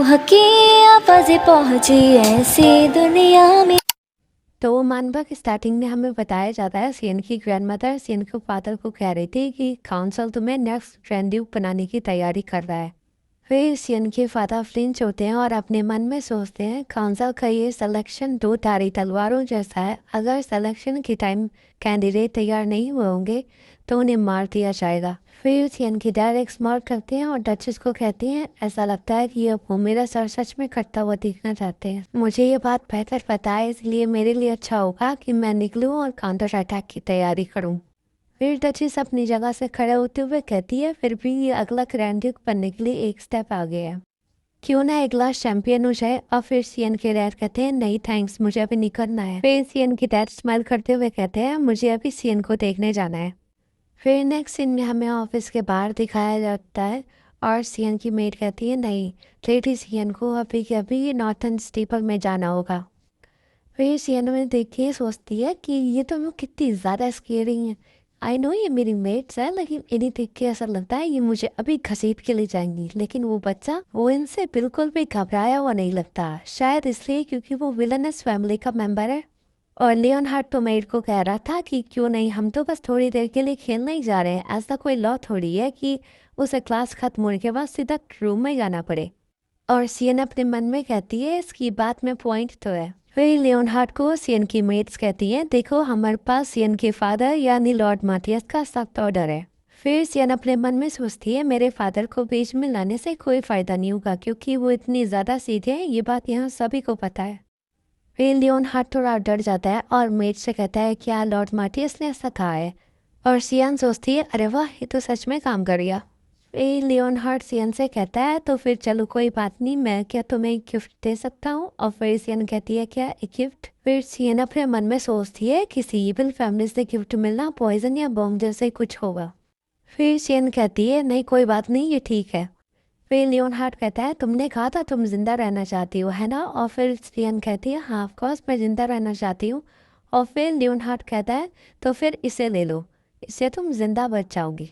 हकी आवाज़ें पहुंची ऐसी दुनिया में। तो मानवा की स्टार्टिंग में हमें बताया जाता है सियन की ग्रैंडमदर सियन के फादर को कह रही थी कि काउंसिल तुम्हें नेक्स्ट ग्रैंड ड्यूक बनाने की तैयारी कर रहा है। फिर सियन के फादर फ्लिंच होते हैं और अपने मन में सोचते हैं काउंसिल का ये सिलेक्शन दो धारी तलवारों जैसा है, अगर सिलेक्शन के टाइम कैंडिडेट तैयार नहीं हुए होंगे तो उन्हें मार दिया जाएगा। फिर सियन की डैड एक स्मार्ट करते हैं और डचेस को कहते हैं ऐसा लगता है कि ये वो मेरा सर सच में कटता हुआ देखना चाहते हैं, मुझे ये बात बेहतर पता है इसलिए मेरे लिए अच्छा होगा कि मैं निकलूं और काउंटर अटैक की तैयारी करूं। फिर डचेस अपनी जगह से खड़े होते हुए कहती है फिर भी ये अगला ग्रैंड ड्यूक बनने के लिए एक स्टेप आगे है, क्यों ना एक ग्लास चैंपियन हो जाए। और फिर सीएन के डैड कहते हैं नहीं थैंक्स, मुझे अभी निकलना है। फिर सीएन के डैड स्माइल करते हुए कहते हैं मुझे अभी सीएन को देखने जाना है। फिर नेक्स्ट सीन में हमें ऑफिस के बाहर दिखाया जाता है और सीएन की मेट कहती है नहीं लेडी सीएन को अभी के अभी नॉर्थन स्टीपल में जाना होगा। फिर सीएन में देख के सोचती है कि ये तो लोग कितनी ज़्यादा स्केरी हैं। आई नो ये मेरी मेट्स है लेकिन इन्हें देख के ऐसा लगता है ये मुझे अभी घसीट के ले जाएंगी, लेकिन वो बच्चा वो इनसे बिल्कुल भी घबराया हुआ नहीं लगता, शायद इसलिए क्योंकि वो विलनस फैमिली का मेंबर है। और लियोन हार्ट तो मेड को कह रहा था कि क्यों नहीं हम तो बस थोड़ी देर के लिए खेलने ही जा रहे हैं, ऐसा कोई लॉ थोड़ी है कि उसे क्लास खत्म होने के बाद सीधा रूम में जाना पड़े। और सीएन अपने मन में कहती है इसकी बात में पॉइंट तो है। फिर लियोन हार्ट को सीएन की मेट्स कहती हैं देखो हमारे पास सीएन के फादर यानी लॉर्ड माथियस का सख्त ऑर्डर है। फिर सीएन अपने मन में सोचती है मेरे फादर को बीच में लाने से कोई फ़ायदा नहीं होगा क्योंकि वो इतनी ज़्यादा सीधे हैं, ये बात यहाँ सभी को पता है। फिर लियोन हार्ट थोड़ा डर जाता है और मेट से कहता है क्या लॉर्ड मार्टियस ने ऐसा कहा है। और सियान सोचती है अरे वाह ये तो सच में काम कर गया। फिर लियोन हार्ट सियन से कहता है तो फिर चलो कोई बात नहीं, मैं क्या तुम्हें एक गिफ्ट दे सकता हूँ। और फिर सियन कहती है क्या एक गिफ्ट। फिर सियन अपने मन में सोचती है किसी इविल फैमिली से गिफ्ट मिलना पॉइजन या बॉम्ब जैसे कुछ होगा। फिर सियन कहती है नहीं कोई बात नहीं ये ठीक है। फिर लियोन हार्ट कहता है तुमने कहा था तुम जिंदा रहना चाहती हो है ना। और फिर सियन कहती है हाँ ऑफ कोर्स मैं जिंदा रहना चाहती हूँ। और फिर लियोन हार्ट कहता है तो फिर इसे ले लो, इससे तुम जिंदा बच जाओगी।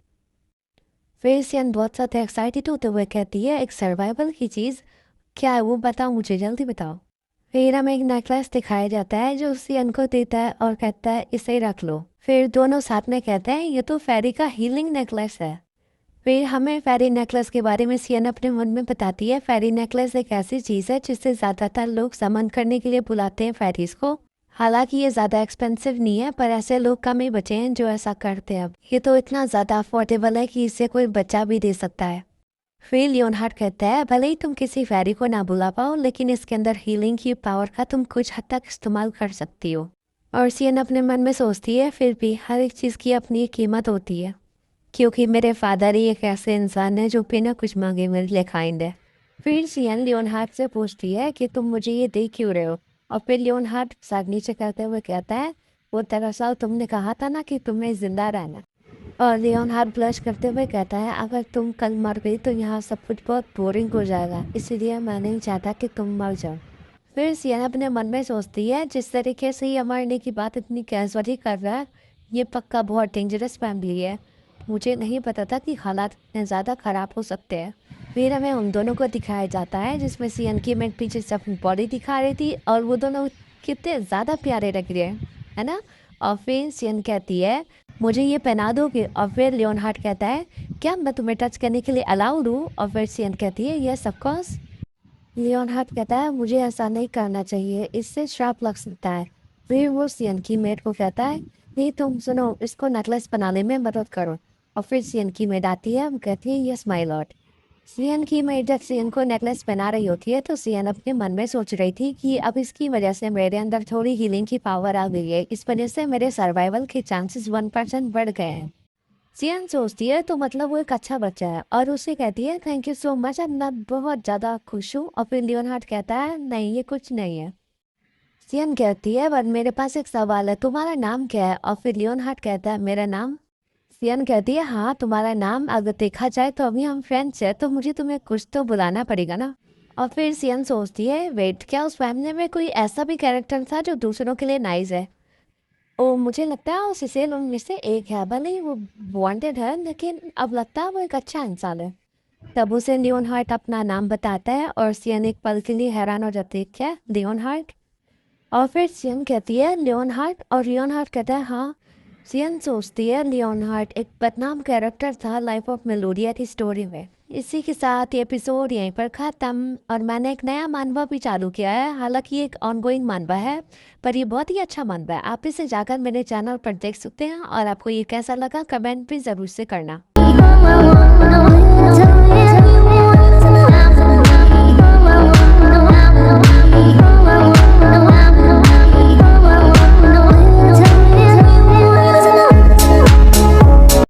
फिर सियन बहुत ज़्यादा एक्साइटेड होते हुए कहती है एक सर्वाइवल की चीज़ क्या है वो बताओ मुझे जल्दी बताओ। फिर हमें एक नेकलेस दिखाया जाता है जो सियन को देता है और कहता है इसे रख लो। फिर दोनों साथ में कहते हैं ये तो फेरी का हीलिंग नेकलेस है। फिर हमें फेरी नेकलेस के बारे में सियन अपने मन में बताती है फेरी नेकलेस एक ऐसी चीज़ है जिससे ज़्यादातर लोग समन करने के लिए बुलाते हैं फेरीज को। हालांकि ये ज़्यादा एक्सपेंसिव नहीं है पर ऐसे लोग कम ही बचे हैं जो ऐसा करते हैं। अब ये तो इतना ज़्यादा अफोर्डेबल है कि इसे कोई बच्चा भी दे सकता है। फिर लियोन हार्ट कहता है भले ही तुम किसी फेरी को ना बुला पाओ लेकिन इसके अंदर हीलिंग की पावर का तुम कुछ हद तक इस्तेमाल कर सकती हो। और सियन अपने मन में सोचती है फिर भी हर एक चीज़ की अपनी एक कीमत होती है, क्योंकि मेरे फादर ही एक ऐसे इंसान है जो बिना कुछ मांगे मेरे लिए काइंड है। फिर सियन लियोन हार्ट से पूछती है कि तुम मुझे ये दे क्यों रहे हो। और फिर लियोन हार्ट सर नीचे करते हुए कहता है वो दरअसल तुमने कहा था ना कि तुम्हें जिंदा रहना। और लियोन हार्ट ब्लश करते हुए कहता है अगर तुम कल मर गई तो यहाँ सब कुछ बहुत बोरिंग हो जाएगा, इसलिए मैं नहीं चाहता कि तुम मर जाओ। फिर सियन अपने मन में सोचती है जिस तरीके से ये मरने की बात इतनी कैजुअली कर रहा है ये पक्का बहुत डेंजरस फैमिली है, मुझे नहीं पता था कि हालात इतने ज़्यादा ख़राब हो सकते हैं। फिर हमें उन दोनों को दिखाया जाता है जिसमें सियन की मेट पीछे से अपनी बॉडी दिखा रही थी और वो दोनों कितने ज़्यादा प्यारे लग रहे हैं है ना। और फिर सियन कहती है मुझे ये पहना दोगे। और फिर लियोन हार्ट कहता है क्या मैं तुम्हें टच करने के लिए अलाउड हूँ। और फिर सियन कहती है yes of course. Leon Hart कहता है मुझे ऐसा नहीं करना चाहिए, इससे श्राप लग सकता है। फिर वो सियन की मेट को कहता है नहीं तुम सुनो इसको नेकलेस बनाने में मदद करो। और फिर सियन की मेट आती है, हम कहती है यस माय लॉर्ड। सियन की मेट जब सियन को नेकलेस पहना रही होती है तो सियन अपने मन में सोच रही थी कि अब इसकी वजह से मेरे अंदर थोड़ी हीलिंग की पावर आ गई है, इस वजह से मेरे सर्वाइवल के चांसेस 1% बढ़ गए हैं। सियन सोचती है तो मतलब वो एक अच्छा बच्चा है और उसे कहती है थैंक यू सो मच, अब मैं बहुत ज़्यादा खुश हूँ। और फिर लियोन हार्ट कहता है नहीं ये कुछ नहीं है। सियन कहती है बट मेरे पास एक सवाल है, तुम्हारा नाम क्या है। और फिर लियोन हार्ट कहता है मेरा नाम। सियन कहती है हाँ तुम्हारा नाम, अगर देखा जाए तो अभी हम फ्रेंड्स हैं तो मुझे तुम्हें कुछ तो बुलाना पड़ेगा ना। और फिर सियन सोचती है वेट क्या उस फैमिली में कोई ऐसा भी कैरेक्टर था जो दूसरों के लिए नाइस है। ओ मुझे लगता है वो सिसेल उनमें से एक है, भले ही वो वांटेड है लेकिन अब लगता है वो एक अच्छा इंसान है। तब उसे लियोनहार्ट अपना नाम बताता है और सियन एक पल के लिए हैरान हो जाती है, क्या लियोनहार्ट? और फिर सियन कहती है लियोनहार्ट, और लियोनहार्ट कहता है हाँ। सियन सोचती है लियोनहार्ट एक बदनाम कैरेक्टर था लाइफ ऑफ मेलोडिया की स्टोरी में। इसी के साथ ये एपिसोड यहीं पर ख़त्म, और मैंने एक नया मानवा भी चालू किया है। हालांकि ये एक ऑनगोइंग मानवा है, पर ये बहुत ही अच्छा मानवा है। आप इसे जाकर मेरे चैनल पर देख सकते हैं, और आपको ये कैसा लगा कमेंट भी ज़रूर से करना।